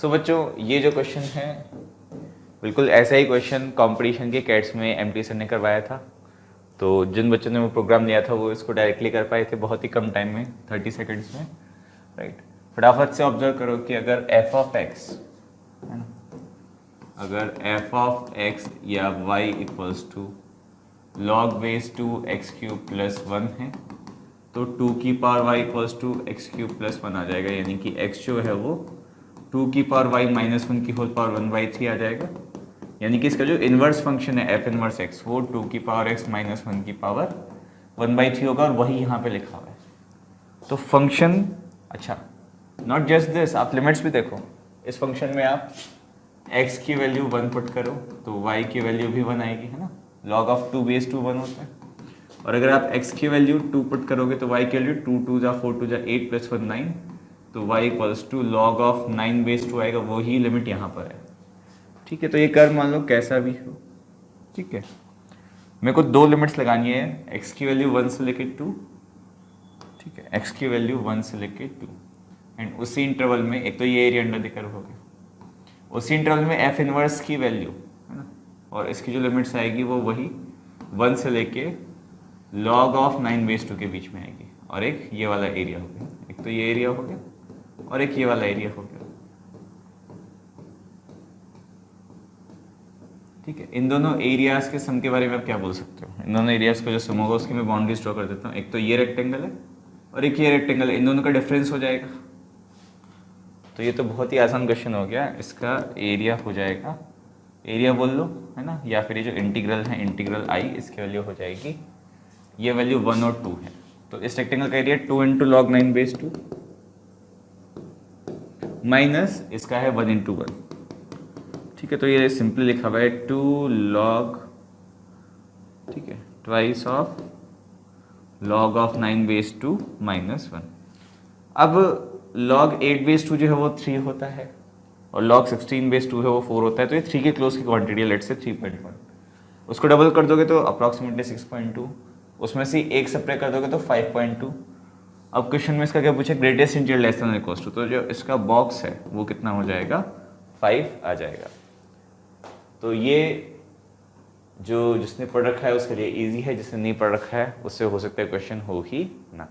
सो बच्चों ये जो क्वेश्चन है बिल्कुल ऐसा ही क्वेश्चन कंपटीशन के कैट्स में एमटी सर ने करवाया था। तो जिन बच्चों ने वो प्रोग्राम लिया था वो इसको डायरेक्टली कर पाए थे बहुत ही कम टाइम में, 30 सेकंड्स में, राइट। फटाफट से ऑब्जर्व करो कि अगर एफ ऑफ एक्स है ना, अगर एफ ऑफ एक्स या y equals to log base two x cube plus 1 है तो 2 की power y equals to x cube plus 1 आ जाएगा, यानी कि एक्स जो है वो 2 की पावर वाई माइनस 1 की होल पावर 1/3 आ जाएगा। यानी कि इसका जो इन्वर्स फंक्शन है एफ इनवर्स एक्स वो 2 की पावर एक्स माइनस 1 की पावर 1/3 होगा और वही यहाँ पे लिखा हुआ है। तो फंक्शन, अच्छा नॉट जस्ट दिस, आप लिमिट्स भी देखो। इस फंक्शन में आप x की वैल्यू 1 पुट करो तो y की वैल्यू भी 1 आएगी, है ना, log ऑफ 2 बेस 2 1 होता है। और अगर आप x की वैल्यू 2 पुट करोगे तो y की वैल्यू 2 2 जा 4 2 जा 8 प्लस 1 9, तो y equals to log of 9 base 2 आएगा, वही लिमिट यहाँ पर है। ठीक है, तो ये कर्व मान लो कैसा भी हो, ठीक है। मेरे को दो लिमिट्स लगानी है, x की वैल्यू 1 से लेके 2, ठीक है, x की वैल्यू 1 से लेके 2, एंड उसी इंटरवल में एक तो ये एरिया अंडर द कर्व हो गया, उसी इंटरवल में f इनवर्स की वैल्यू है ना, और इसकी जो लिमिट्स आएगी वो वही 1 से लेके log ऑफ 9 बेस 2 के बीच में आएगी। और एक ये वाला एरिया हो गया, एक तो ये एरिया हो गया और एक ये वाला एरिया हो गया, ठीक है। इन दोनों एरियाज के सम के बारे में आप क्या बोल सकते हो? इन दोनों एरियाज का जो सम होगा उसकी मैं बाउंड्रीज ड्रॉ कर देता हूँ। एक तो ये रेक्टेंगल है और एक ये रेक्टेंगल है, इन दोनों का डिफरेंस हो जाएगा। तो ये तो बहुत ही आसान क्वेश्चन हो गया। इसका एरिया हो जाएगा, एरिया बोल लो, है ना, या फिर ये जो इंटीग्रल है इंटीग्रल आई, इसकी वैल्यू हो जाएगी, ये वैल्यू 1 और 2 है। तो इस रेक्टेंगल का area 2 into log 9 base 2 minus इसका है 1 इंटू 1, ठीक है। तो ये सिंपली लिखा हुआ है 2 लॉग, ठीक है, twice of log of 9 base 2 minus 1। अब log 8 बेस 2 जो है वो 3 होता है और log 16 बेस 2 है वो 4 होता है। तो ये 3 के क्लोज की क्वांटिटी है, लेट्स से 3.1, उसको डबल कर दोगे तो अप्रॉक्सीमेटली 6.2, उसमें से एक सब्ट्रैक्ट कर दोगे तो 5.2। अब क्वेश्चन में इसका क्या पूछा, greatest integer less than equals to, तो जो इसका बॉक्स है वो कितना हो जाएगा, 5 आ जाएगा। तो ये जो जिसने पढ़ रखा है उसके लिए इजी है, जिसने नहीं पढ़ रखा है उससे हो सकता है क्वेश्चन हो ही ना।